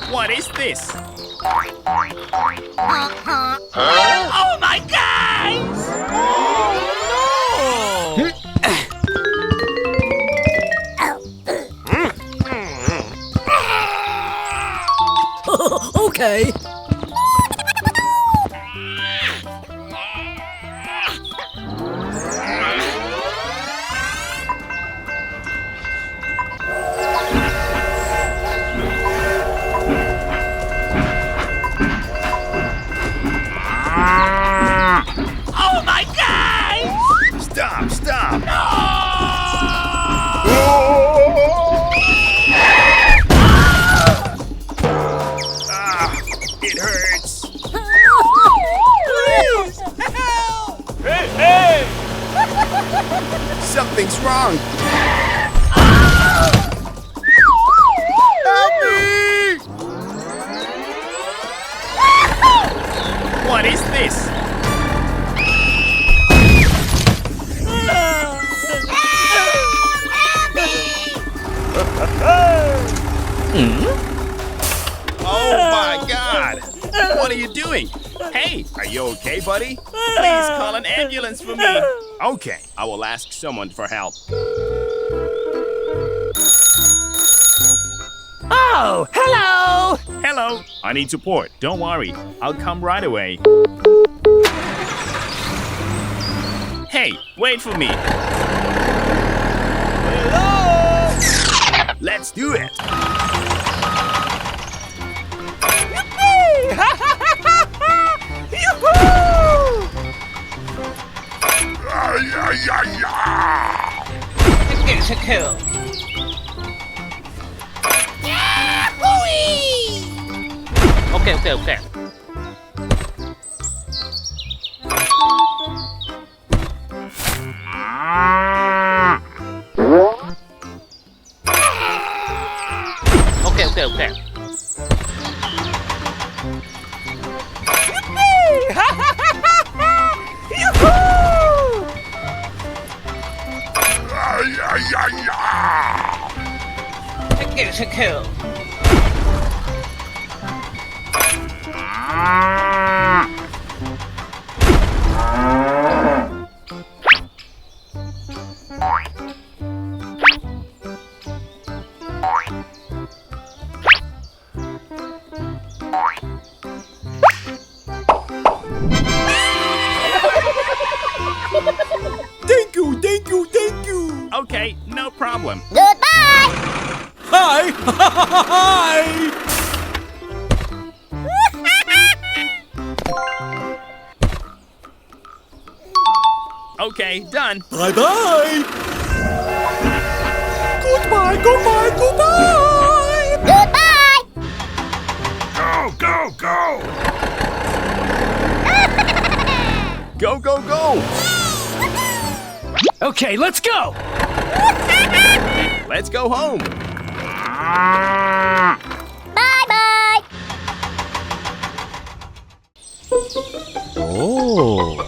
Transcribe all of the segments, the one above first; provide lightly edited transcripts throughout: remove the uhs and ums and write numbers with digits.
What is this? Oh my guys! Oh, okay. Oh my guys! Stop, stop! Ah, it hurts. Please! Help! Hey! Something's wrong. Help me! What is this? Oh my God! What are you doing? Hey, are you okay, buddy? Please call an ambulance for me. Okay, I will ask someone for help. Oh, hello! Hello, I need support. Don't worry, I'll come right away. Hey, wait for me. Hello! Let's do it. Okay. Okay. Thank you. Okay, no problem. Goodbye! Hi! Hi! Okay, done. Bye-bye! Goodbye! Goodbye! Go! Go! Okay, let's go! Let's go home. Bye-bye! Oh.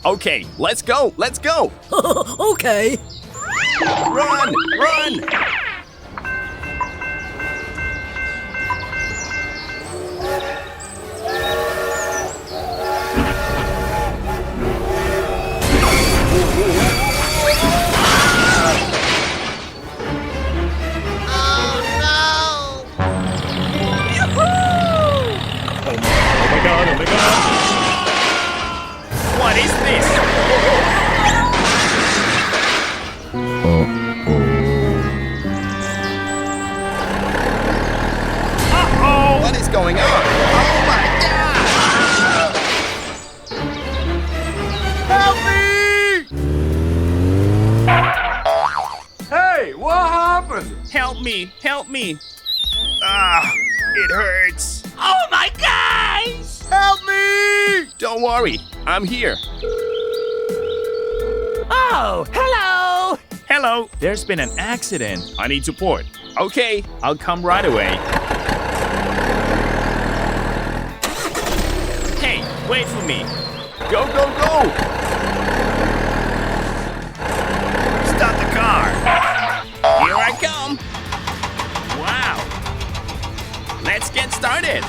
Okay! Okay, let's go! Okay. Run! Oh my god. What is this? Help me! Help me! Ah, it hurts. Oh my gosh! Help me! Don't worry, I'm here. Oh, hello! Hello, there's been an accident. I need support. Okay, I'll come right away. Hey, wait for me. Go, go, go! Stop the car. Here I come. Wow. Let's get started.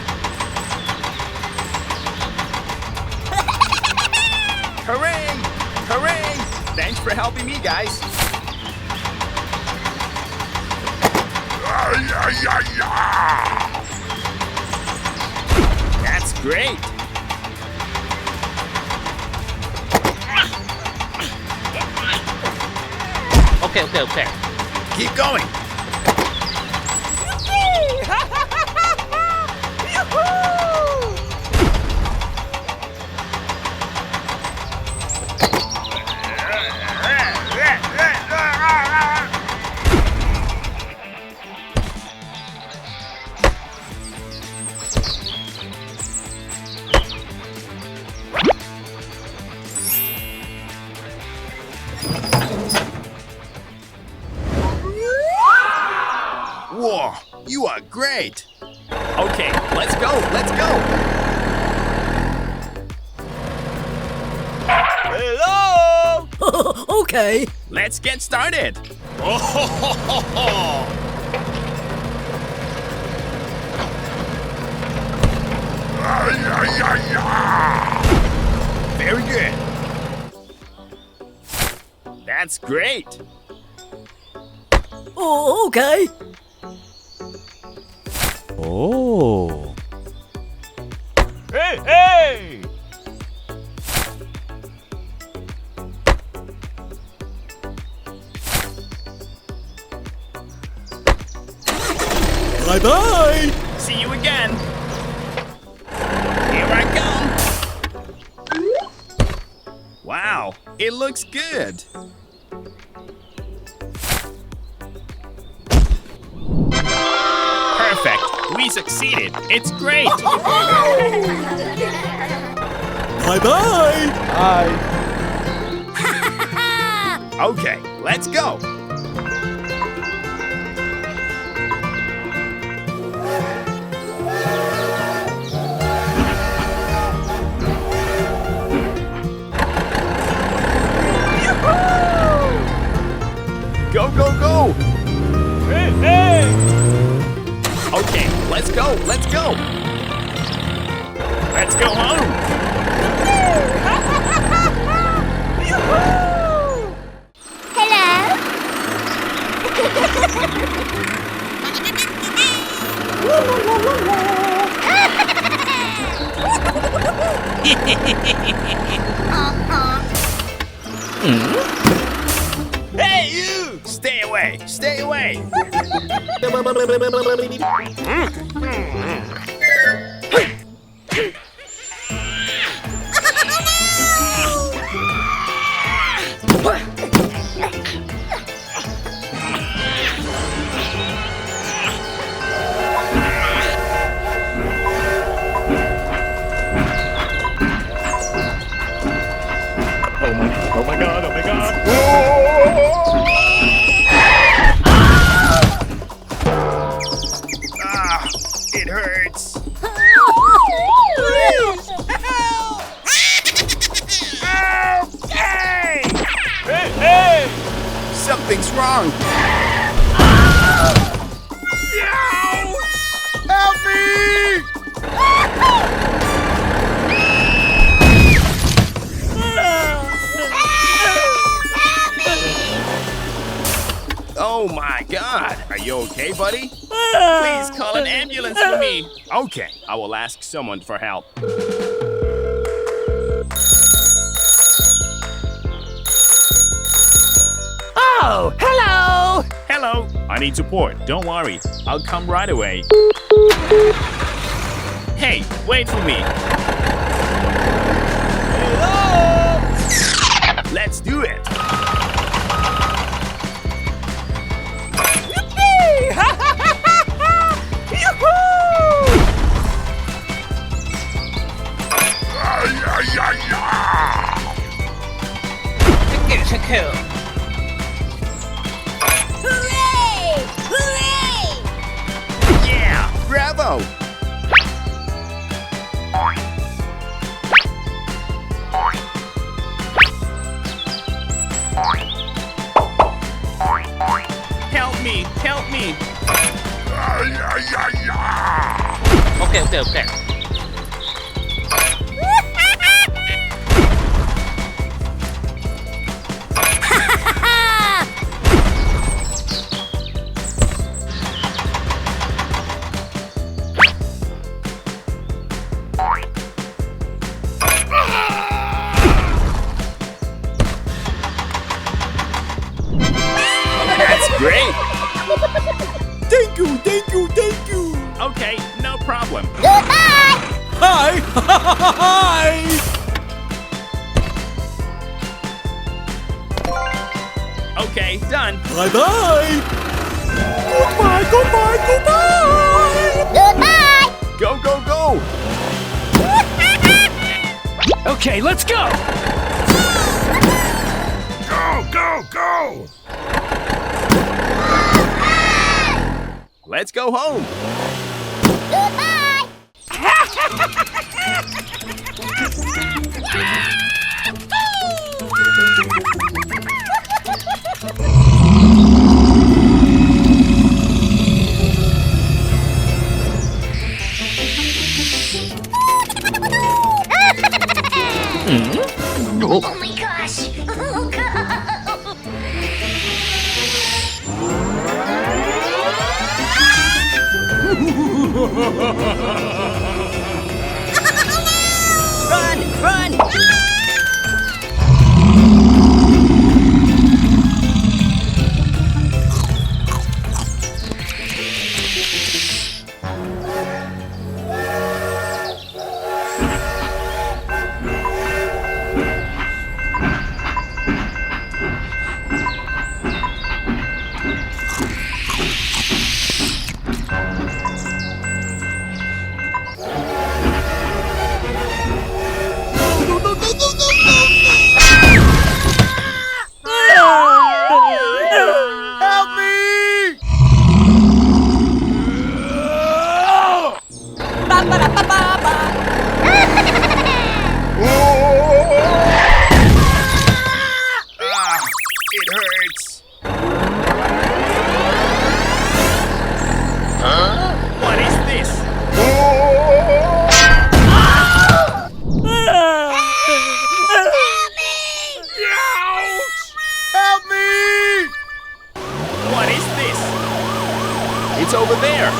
Hooray! Hooray! Thanks for helping me, guys. That's great. Okay. Keep going. Whoa, you are great. Okay, let's go, let's go. Hello! Okay. Let's get started. Very good. That's great. Oh, okay. Oh. Hey! Bye-bye. See you again. Here I come. Wow, it looks good. Perfect. We succeeded. It's great. Bye-bye. Okay, let's go. Go, go, go. Hey! Okay, let's go, let's go. Let's go home. Hey, you! Stay away, stay away. Oh my god, oh my god. Ah, it hurts. Hey! Something's wrong. Help me! Oh my God! Are you okay, buddy? Please call an ambulance for me. Okay, I will ask someone for help. Oh, hello! Hello, I need support. Don't worry, I'll come right away. Hey, wait for me. Hello! Let's do it. Yippee! Chiku. Hooray! Hooray! Yeah, bravo. Help me, help me. Okay. That's great. Thank you, thank you, thank you. Okay, no problem. Goodbye! Hi! Hi! Okay, done. Bye-bye! Goodbye, goodbye, goodbye! Goodbye! Go, go, go. Okay, let's go. Go. Let's go home. Goodbye! Oh my gosh! Oh god! Run! Help me! It hurts. What is this? Help me! What is this? It's over there.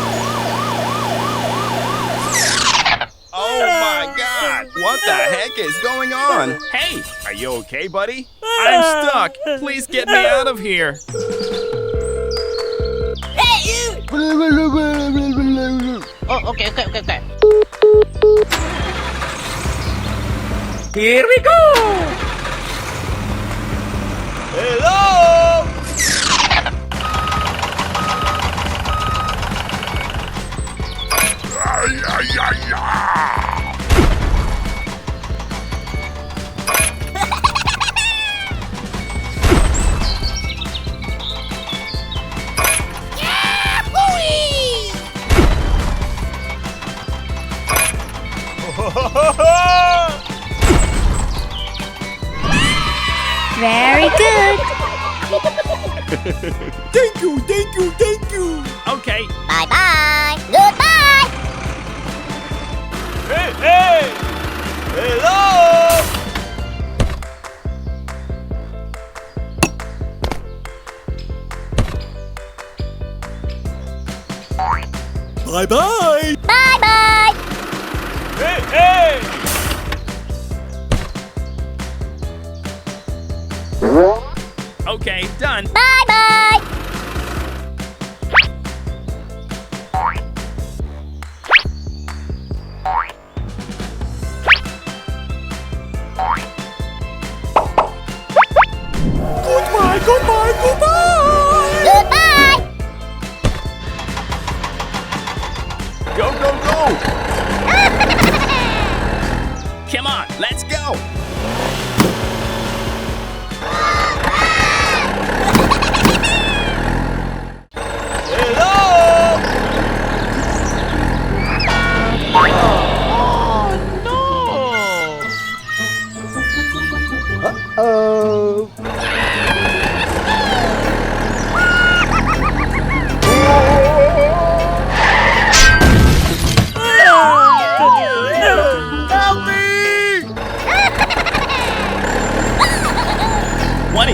Oh my god! What the heck is going on? Hey, are you okay, buddy? I'm stuck. Please get me out of here. Hey, you! Oh, okay. Here we go. Hello! Very good. Thank you, thank you, thank you. Okay, Bye-bye. Goodbye. Hey. Hello. Bye-bye. Bye-bye. Hey. okay, done. Bye-bye. Goodbye, goodbye, goodbye. Goodbye. Go, go, go! Come on, let's go!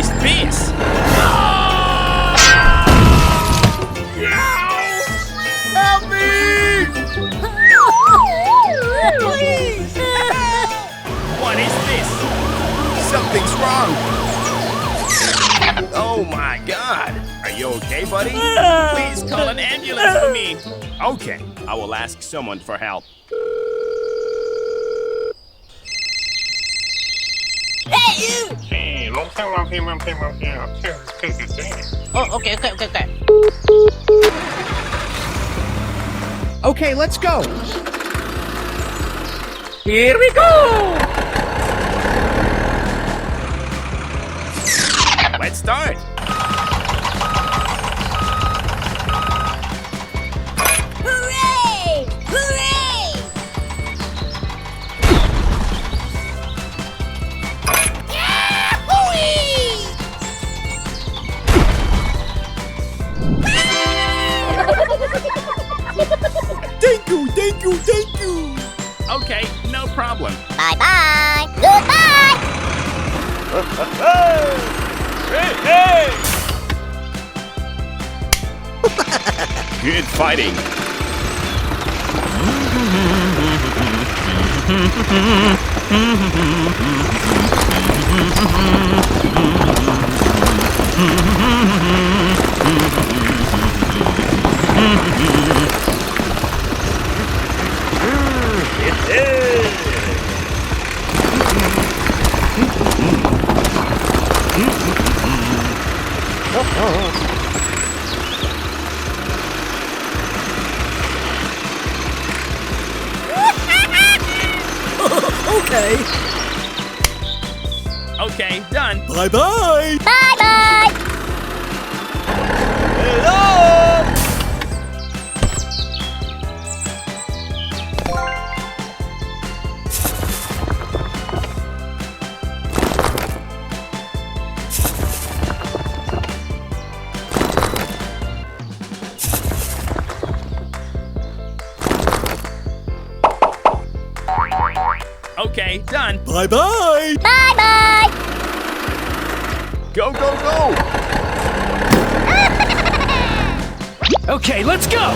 is this? Help me! Please. What is this? Something's wrong. Oh my God. Are you okay, buddy? Please call an ambulance for me. Okay, I will ask someone for help. Hey, you. Oh, okay. Okay, let's go. Here we go. Let's start. Hooray! Hooray! Yahoo! Thank you, thank you, thank you. Okay, no problem. Bye-bye. Goodbye. Hey! Good fighting. Okay. Okay, done. Bye-bye. Bye-bye. Hello. Okay, done. Bye-bye. Bye-bye. Go, go, go. Okay, let's go.